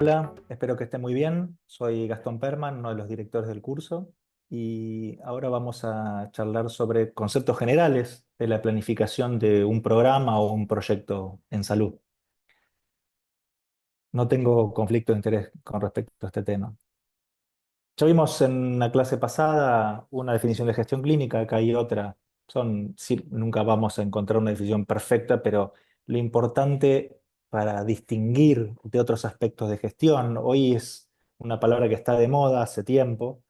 Hola, espero que esté muy bien. Soy Gastón Perman, uno de los directores del curso, y ahora vamos a charlar sobre conceptos generales de la planificación de un programa o un proyecto en salud. No tengo conflicto de interés con respecto a este tema. Ya vimos en la clase pasada una definición de gestión clínica, acá hay otra. Sí, nunca vamos a encontrar una definición perfecta, pero lo importante para distinguir de otros aspectos de gestión, hoy es una palabra que está de moda hace tiempo,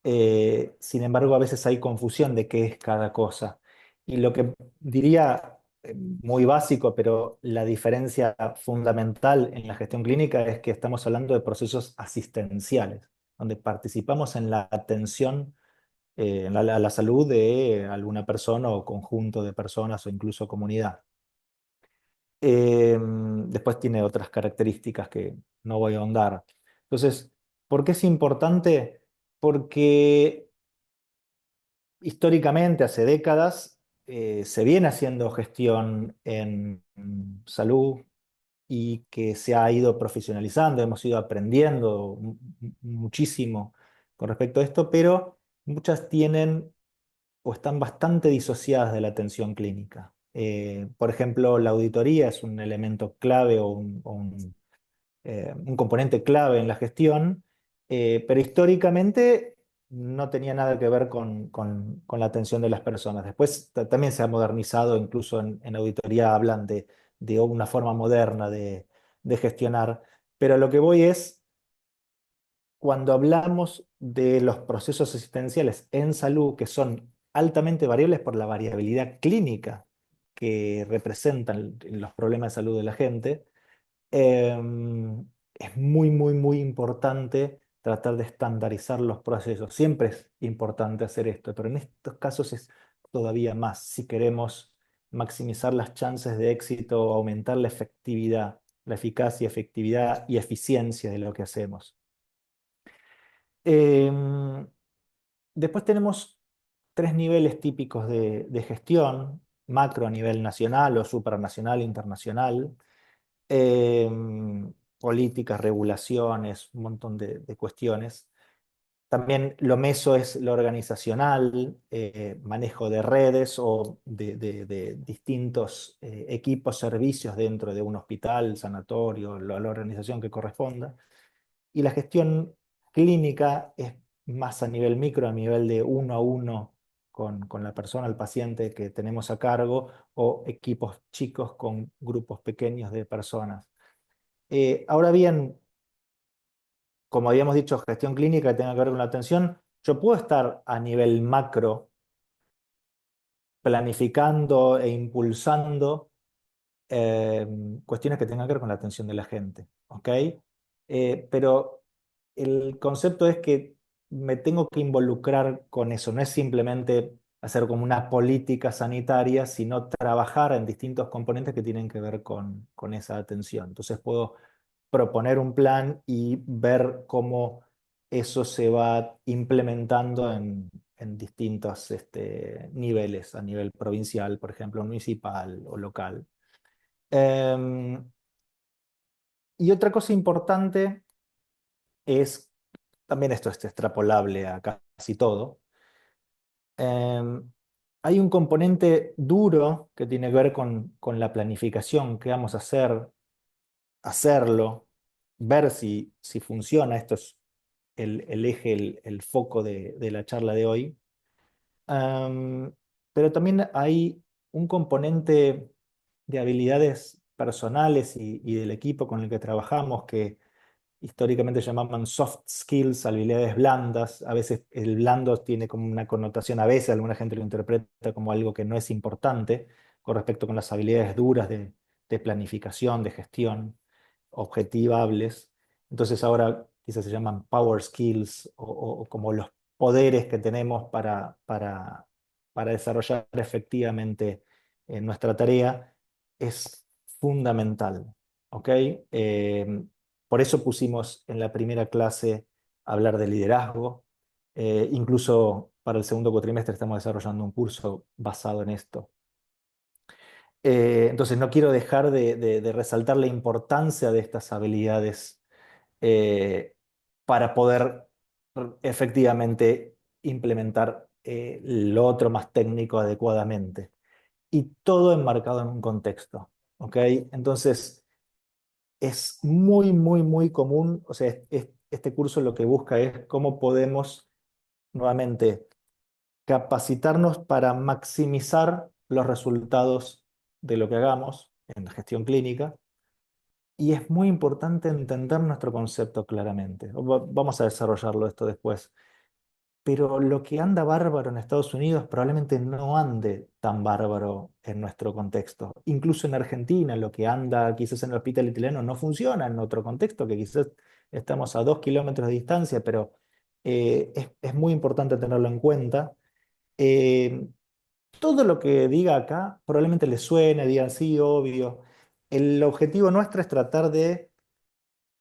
sin embargo a veces hay confusión de qué es cada cosa. Y lo que diría muy básico, pero la diferencia fundamental en la gestión clínica es que estamos hablando de procesos asistenciales donde participamos en la atención a la salud de alguna persona o conjunto de personas o incluso comunidad. Después tiene otras características que no voy a ahondar. Entonces, ¿por qué es importante? Porque históricamente, hace décadas, se viene haciendo gestión en salud y que se ha ido profesionalizando, hemos ido aprendiendo muchísimo con respecto a esto, pero muchas tienen o están bastante disociadas de la atención clínica. Por ejemplo, la auditoría es un elemento clave o un componente clave en la gestión, pero históricamente no tenía nada que ver con la atención de las personas. Después también se ha modernizado, incluso en auditoría hablan de una forma moderna de gestionar, pero lo que voy es, cuando hablamos de los procesos asistenciales en salud, que son altamente variables por la variabilidad clínica que representan los problemas de salud de la gente, es muy importante tratar de estandarizar los procesos. Siempre es importante hacer esto, pero en estos casos es todavía más si queremos maximizar las chances de éxito o aumentar la efectividad, la eficacia, efectividad y eficiencia de lo que hacemos. Em, Después tenemos tres niveles típicos de gestión: macro a nivel nacional o supranacional, internacional, políticas, regulaciones, un montón de cuestiones. También lo meso es lo organizacional, manejo de redes o de distintos equipos, servicios dentro de un hospital, sanatorio, la organización que corresponda. Y la gestión clínica es más a nivel micro, a nivel de uno a uno con la persona, el paciente que tenemos a cargo, o equipos chicos con grupos pequeños de personas. Ahora bien, como habíamos dicho, gestión clínica que tenga que ver con la atención, yo puedo estar a nivel macro planificando e impulsando eh, cuestiones que tengan que ver con la atención de la gente, ¿ok? Pero el concepto es que me tengo que involucrar con eso, no es simplemente hacer como una política sanitaria, sino trabajar en distintos componentes que tienen que ver con esa atención. Entonces puedo proponer un plan y ver cómo eso se va implementando en distintos niveles, a nivel provincial, por ejemplo, municipal o local. Em, y otra cosa importante es, también esto es extrapolable a casi todo, em, hay un componente duro que tiene que ver con la planificación, qué vamos a hacer, hacerlo, ver si funciona. Esto es el eje, el foco de la charla de hoy. Em, pero también hay un componente de habilidades personales y del equipo con el que trabajamos que históricamente llamaban soft skills, habilidades blandas. A veces el blando tiene como una connotación, a veces alguna gente lo interpreta como algo que no es importante con respecto con las habilidades duras de planificación, de gestión, objetivables. Entonces ahora quizás se llaman power skills o como los poderes que tenemos para desarrollar efectivamente nuestra tarea. Es fundamental, ¿ok? Por eso pusimos en la primera clase hablar de liderazgo. Incluso para el segundo cuatrimestre estamos desarrollando un curso basado en esto. Entonces no quiero dejar de resaltar la importancia de estas habilidades eh, para poder efectivamente implementar lo otro más técnico adecuadamente. Y todo enmarcado en un contexto, ¿ok? Entonces, es muy, muy, muy común, o sea, este curso lo que busca es cómo podemos nuevamente capacitarnos para maximizar los resultados de lo que hagamos en la gestión clínica. Y es muy importante entender nuestro concepto claramente. Vamos a desarrollarlo esto después. Pero lo que anda bárbaro en Estados Unidos probablemente no ande tan bárbaro en nuestro contexto. Incluso en Argentina, lo que anda quizás en el hospital italiano no funciona en otro contexto, que quizás estamos a 2 kilómetros de distancia, pero es muy importante tenerlo en cuenta. Eh, Todo lo que diga acá probablemente le suene, digan sí, obvio. El objetivo nuestro es tratar de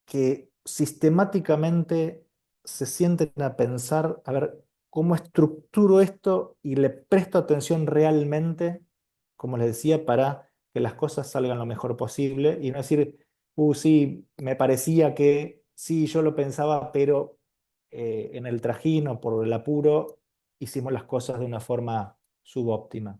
que sistemáticamente se sienten a pensar, a ver, cómo estructuro esto y le presto atención realmente, como les decía, para que las cosas salgan lo mejor posible y no decir, sí, me parecía que sí, yo lo pensaba, pero en el trajín o por el apuro hicimos las cosas de una forma subóptima.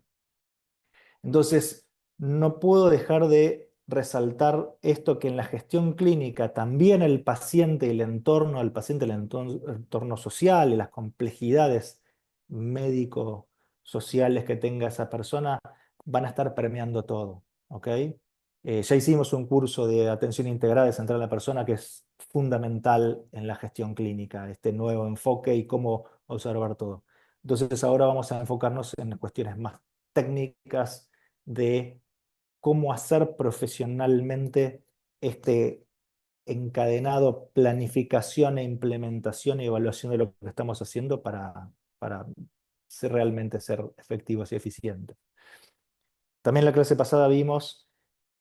Entonces, no puedo dejar de resaltar esto que en la gestión clínica también el paciente y el paciente, el entorno social y las complejidades médico-sociales que tenga esa persona van a estar permeando todo, ¿ok? Ya hicimos un curso de atención integrada y centrada en la persona que es fundamental en la gestión clínica, este nuevo enfoque y cómo observar todo. Entonces ahora vamos a enfocarnos en cuestiones más técnicas de cómo hacer profesionalmente este encadenado planificación e implementación y evaluación de lo que estamos haciendo para realmente ser efectivos y eficientes. También en la clase pasada vimos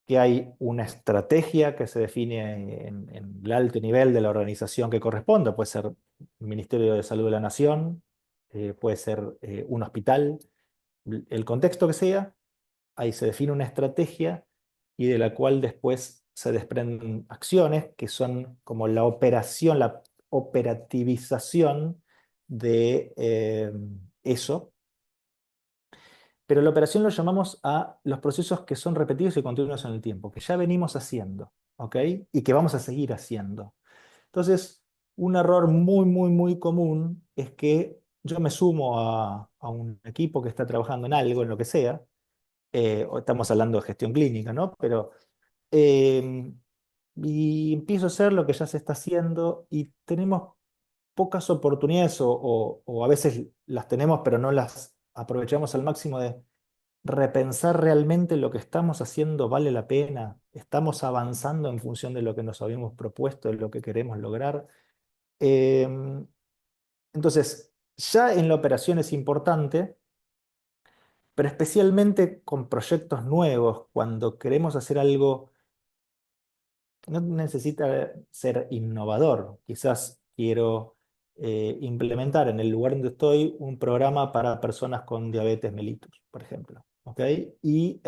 que hay una estrategia que se define en el alto nivel de la organización que corresponda. Puede ser el Ministerio de Salud de la Nación, puede ser un hospital, el contexto que sea. Ahí se define una estrategia y de la cual después se desprenden acciones que son como la operación, la operativización de eso. Pero la operación lo llamamos a los procesos que son repetidos y continuos en el tiempo, que ya venimos haciendo, ¿ok? Y que vamos a seguir haciendo. Entonces, un error muy, muy, muy común es que yo me sumo a un equipo que está trabajando en algo, en lo que sea, o estamos hablando de gestión clínica, ¿no? Pero, eh, y empiezo a hacer lo que ya se está haciendo y tenemos pocas oportunidades o a veces las tenemos pero no las aprovechamos al máximo de repensar realmente lo que estamos haciendo vale la pena, estamos avanzando en función de lo que nos habíamos propuesto, de lo que queremos lograr. Eh, entonces, ya en la operación es importante, pero especialmente con proyectos nuevos, cuando queremos hacer algo, no necesita ser innovador. Quizás quiero implementar en el lugar donde estoy un programa para personas con diabetes mellitus, por ejemplo. ¿Ok? Y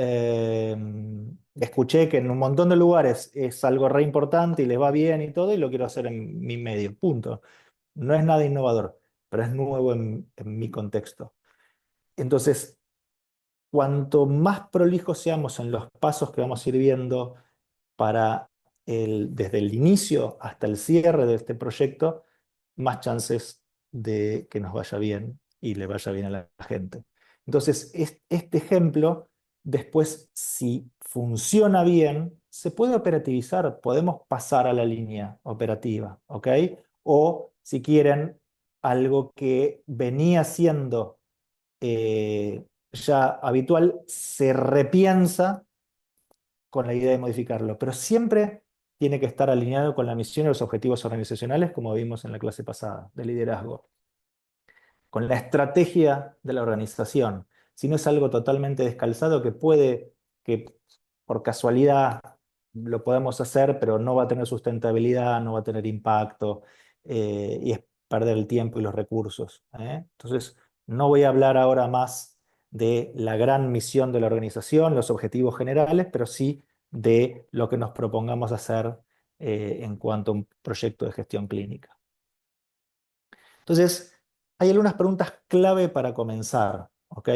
escuché que en un montón de lugares es algo re importante y les va bien y todo, y lo quiero hacer en mi medio. Punto. No es nada innovador, pero es nuevo en mi contexto. Entonces, cuanto más prolijos seamos en los pasos que vamos a ir viendo para desde el inicio hasta el cierre de este proyecto, más chances de que nos vaya bien y le vaya bien a la gente. Entonces, este ejemplo, después, si funciona bien, se puede operativizar, podemos pasar a la línea operativa, ¿ok? O, si quieren, algo que venía siendo ya habitual, se repiensa con la idea de modificarlo, pero siempre tiene que estar alineado con la misión y los objetivos organizacionales, como vimos en la clase pasada, de liderazgo, con la estrategia de la organización. Si no es algo totalmente descalzado que puede que por casualidad lo podemos hacer, pero no va a tener sustentabilidad, no va a tener impacto, y es perder el tiempo y los recursos, ¿eh? Entonces, no voy a hablar ahora más de la gran misión de la organización, los objetivos generales, pero sí de lo que nos propongamos hacer en cuanto a un proyecto de gestión clínica. Entonces, hay algunas preguntas clave para comenzar, ¿ok?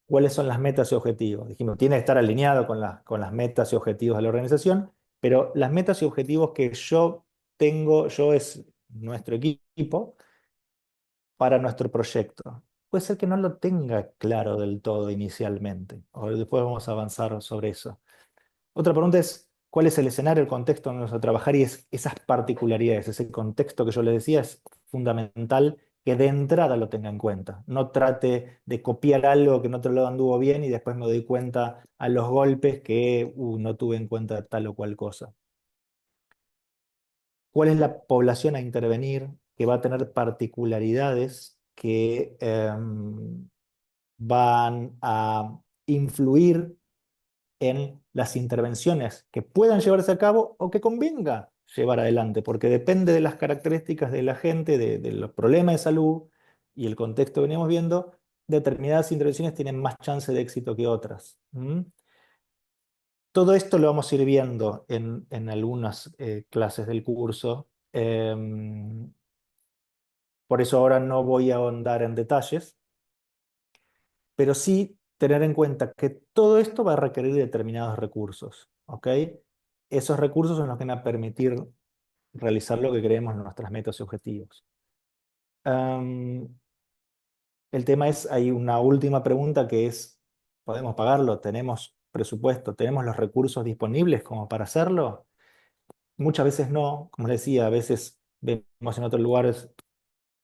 ¿Cuáles son las metas y objetivos? Dijimos, tiene que estar alineado con las metas y objetivos de la organización, pero las metas y objetivos que yo tengo, yo es nuestro equipo, para nuestro proyecto. Puede ser que no lo tenga claro del todo inicialmente, o después vamos a avanzar sobre eso. Otra pregunta es, ¿cuál es el escenario, el contexto donde vamos a trabajar? Y esas particularidades, ese contexto que yo les decía, es fundamental que de entrada lo tenga en cuenta. No trate de copiar algo que en otro lado anduvo bien y después me doy cuenta a los golpes que no tuve en cuenta tal o cual cosa. ¿Cuál es la población a intervenir que va a tener particularidades que van a influir en las intervenciones que puedan llevarse a cabo o que convenga llevar adelante? Porque depende de las características de la gente, de los problemas de salud y el contexto que veníamos viendo, determinadas intervenciones tienen más chance de éxito que otras. Todo esto lo vamos a ir viendo en algunas clases del curso. Por eso ahora no voy a ahondar en detalles, pero sí tener en cuenta que todo esto va a requerir determinados recursos, ¿ok? Esos recursos son los que van a permitir realizar lo que creemos en nuestras metas y objetivos. Am, el tema es, hay una última pregunta que es, ¿podemos pagarlo? ¿Tenemos presupuesto? ¿Tenemos los recursos disponibles como para hacerlo? Muchas veces no, como les decía, a veces vemos en otros lugares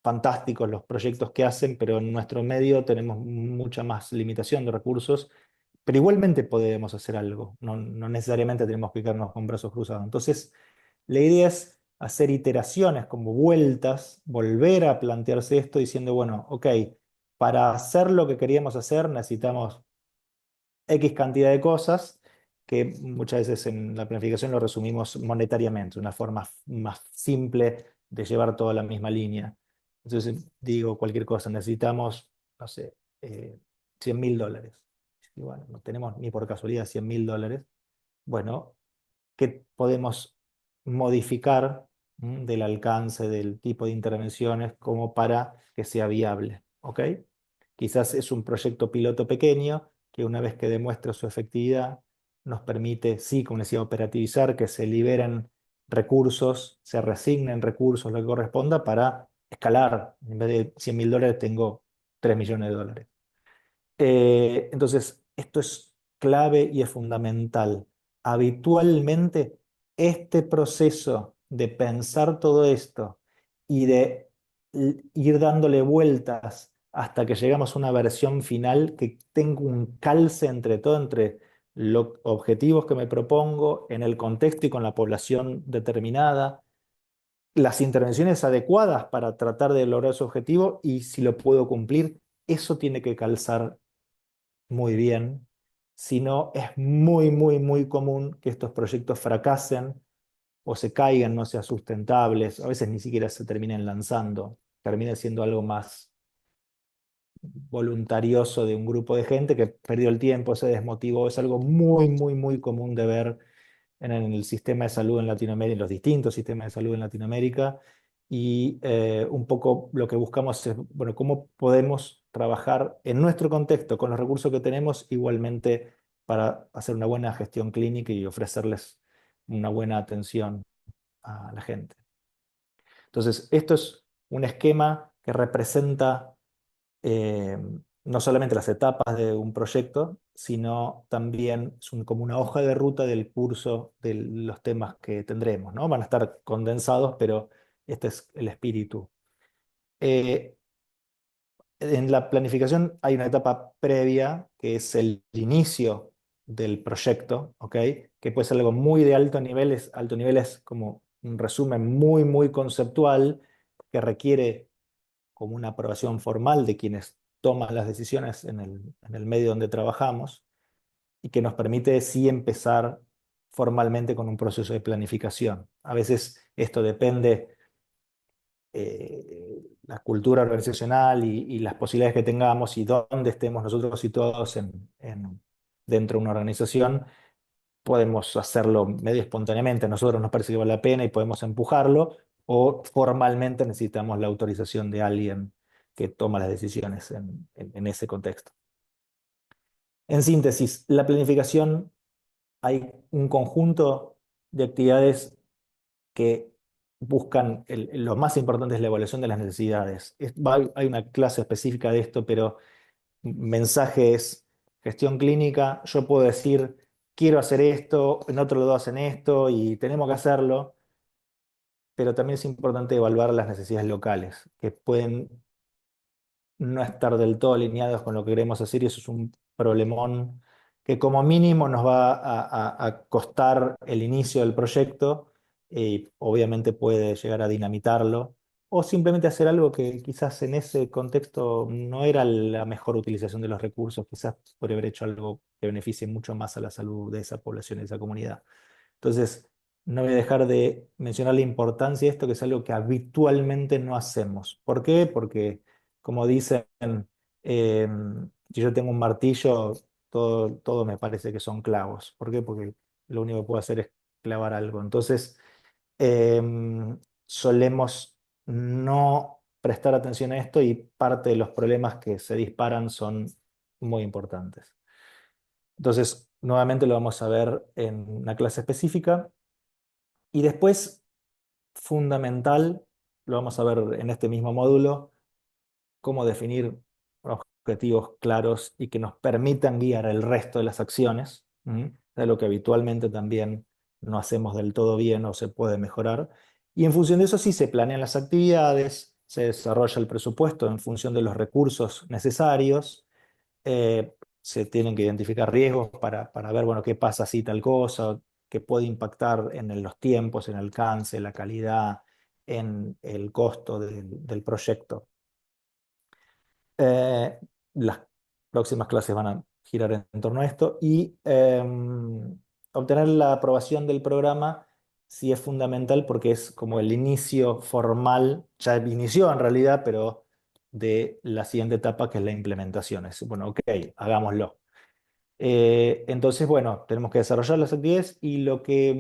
fantásticos los proyectos que hacen, pero en nuestro medio tenemos mucha más limitación de recursos, pero igualmente podemos hacer algo, no necesariamente tenemos que quedarnos con brazos cruzados. Entonces, la idea es hacer iteraciones, como vueltas, volver a plantearse esto diciendo, bueno, ok, para hacer lo que queríamos hacer necesitamos X cantidad de cosas que muchas veces en la planificación lo resumimos monetariamente, una forma más simple de llevar toda la misma línea. Entonces digo cualquier cosa, necesitamos, no sé, $100.000. Y bueno, no tenemos ni por casualidad $100.000. Bueno, ¿qué podemos modificar del alcance del tipo de intervenciones como para que sea viable? ¿Ok? Quizás es un proyecto piloto pequeño que una vez que demuestre su efectividad nos permite, sí, como decía, operativizar, que se liberen recursos, se resignen recursos, lo que corresponda, para escalar. En vez de $100.000 tengo $3 millones. Entonces, esto es clave y es fundamental. Habitualmente, este proceso de pensar todo esto y de ir dándole vueltas hasta que llegamos a una versión final que tenga un calce entre todo, entre los objetivos que me propongo, en el contexto y con la población determinada, las intervenciones adecuadas para tratar de lograr su objetivo y si lo puedo cumplir, eso tiene que calzar muy bien, sino es muy, muy, muy común que estos proyectos fracasen o se caigan, no sean sustentables, a veces ni siquiera se terminen lanzando, termina siendo algo más voluntarioso de un grupo de gente que perdió el tiempo, se desmotivó. Es algo muy, muy, muy común de ver en el sistema de salud en Latinoamérica, en los distintos sistemas de salud en Latinoamérica. Y un poco lo que buscamos es, bueno, cómo podemos trabajar en nuestro contexto con los recursos que tenemos igualmente para hacer una buena gestión clínica y ofrecerles una buena atención a la gente. Entonces, esto es un esquema que representa eh, no solamente las etapas de un proyecto, sino también es como una hoja de ruta del curso de los temas que tendremos, ¿no? Van a estar condensados, pero este es el espíritu. Eh, en la planificación hay una etapa previa, que es el inicio del proyecto, ¿ok? Que puede ser algo muy de alto nivel es como un resumen muy, muy conceptual que requiere como una aprobación formal de quienes toman las decisiones en el medio donde trabajamos y que nos permite sí empezar formalmente con un proceso de planificación. A veces esto depende la cultura organizacional y las posibilidades que tengamos y dónde estemos nosotros situados dentro de una organización, podemos hacerlo medio espontáneamente, a nosotros nos parece que vale la pena y podemos empujarlo, o formalmente necesitamos la autorización de alguien que toma las decisiones en ese contexto. En síntesis, la planificación, hay un conjunto de actividades que buscan, lo más importante es la evaluación de las necesidades. Hay una clase específica de esto, pero mensaje es gestión clínica. Yo puedo decir, quiero hacer esto, en otro lado hacen esto y tenemos que hacerlo, pero también es importante evaluar las necesidades locales, que pueden no estar del todo alineados con lo que queremos hacer y eso es un problemón que como mínimo nos va a costar el inicio del proyecto y obviamente puede llegar a dinamitarlo o simplemente hacer algo que quizás en ese contexto no era la mejor utilización de los recursos, quizás podría haber hecho algo que beneficie mucho más a la salud de esa población, de esa comunidad. Entonces, no voy a dejar de mencionar la importancia de esto, que es algo que habitualmente no hacemos. ¿Por qué? Porque, como dicen, eh, si yo tengo un martillo, todo me parece que son clavos. ¿Por qué? Porque lo único que puedo hacer es clavar algo. Entonces, eh, solemos no prestar atención a esto y parte de los problemas que se disparan son muy importantes. Entonces, nuevamente lo vamos a ver en una clase específica. Y después, fundamental, lo vamos a ver en este mismo módulo, cómo definir objetivos claros y que nos permitan guiar el resto de las acciones, de lo que habitualmente también no hacemos del todo bien o se puede mejorar. Y en función de eso sí se planean las actividades, se desarrolla el presupuesto en función de los recursos necesarios, se tienen que identificar riesgos para ver, bueno, qué pasa si tal cosa, qué puede impactar en los tiempos, en el alcance, la calidad, en el costo del proyecto. Las próximas clases van a girar en torno a esto y obtener la aprobación del programa sí es fundamental porque es como el inicio formal, ya inició en realidad, pero de la siguiente etapa que es la implementación. Es, bueno, ok, hagámoslo. Entonces, bueno, tenemos que desarrollar las actividades y lo que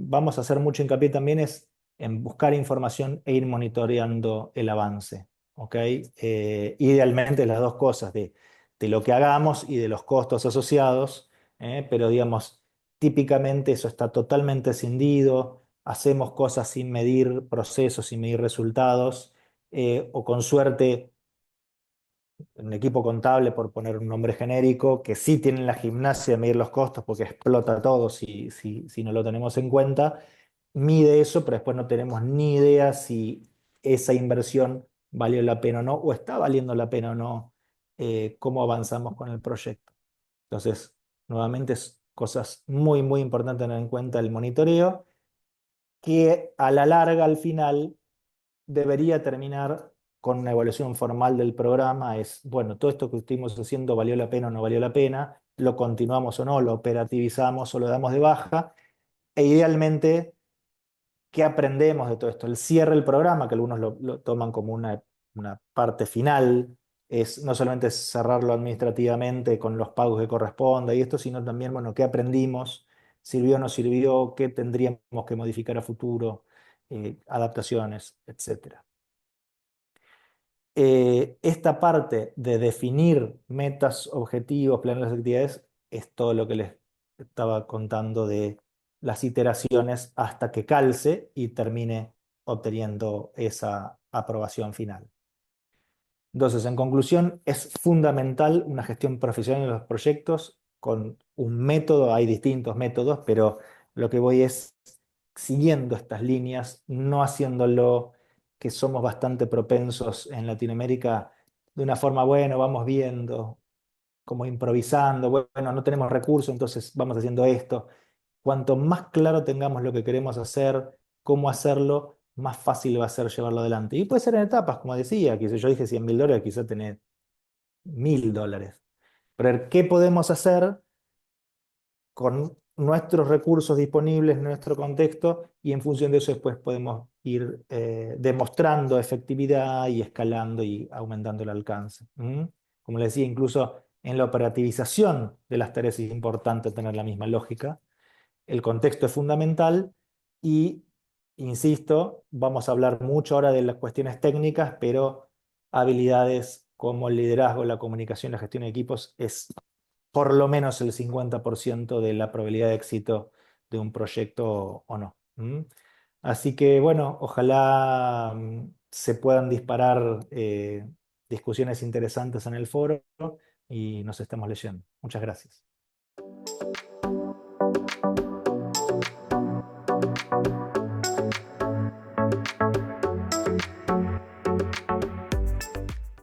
vamos a hacer mucho hincapié también es en buscar información e ir monitoreando el avance, ¿ok? Idealmente las dos cosas, de lo que hagamos y de los costos asociados, pero digamos, típicamente eso está totalmente escindido, hacemos cosas sin medir procesos, sin medir resultados, o con suerte un equipo contable, por poner un nombre genérico, que sí tienen la gimnasia de medir los costos porque explota todo si no lo tenemos en cuenta, mide eso, pero después no tenemos ni idea si esa inversión valió la pena o no, o está valiendo la pena o no, cómo avanzamos con el proyecto. Entonces, nuevamente es cosas muy, muy importantes tener en cuenta el monitoreo, que a la larga, al final, debería terminar con una evaluación formal del programa. Es, bueno, todo esto que estuvimos haciendo valió la pena o no valió la pena, lo continuamos o no, lo operativizamos o lo damos de baja, e idealmente, ¿qué aprendemos de todo esto? El cierre del programa, que algunos lo toman como una parte final, es no solamente cerrarlo administrativamente con los pagos que corresponda y esto, sino también, bueno, ¿qué aprendimos? ¿Sirvió o no sirvió? ¿Qué tendríamos que modificar a futuro? Adaptaciones, etcétera. Esta parte de definir metas, objetivos, planes de actividades, es todo lo que les estaba contando de las iteraciones hasta que calce y termine obteniendo esa aprobación final. Entonces, en conclusión, es fundamental una gestión profesional de los proyectos con un método, hay distintos métodos, pero lo que voy es siguiendo estas líneas, no haciéndolo, que somos bastante propensos en Latinoamérica, de una forma, bueno, vamos viendo, como improvisando, bueno, no tenemos recursos, entonces vamos haciendo esto. Cuanto más claro tengamos lo que queremos hacer, cómo hacerlo, más fácil va a ser llevarlo adelante. Y puede ser en etapas, como decía, que si yo dije $100.000, quizá tener $1.000. Pero ver qué podemos hacer con nuestros recursos disponibles en nuestro contexto y en función de eso después podemos ir demostrando efectividad y escalando y aumentando el alcance. Como les decía, incluso en la operativización de las tareas es importante tener la misma lógica. el contexto es fundamental y, insisto, vamos a hablar mucho ahora de las cuestiones técnicas, pero habilidades como el liderazgo, la comunicación, la gestión de equipos es por lo menos el 50% de la probabilidad de éxito de un proyecto o no. ¿Mm? Así que bueno, ojalá se puedan disparar discusiones interesantes en el foro y nos estemos leyendo. Muchas gracias.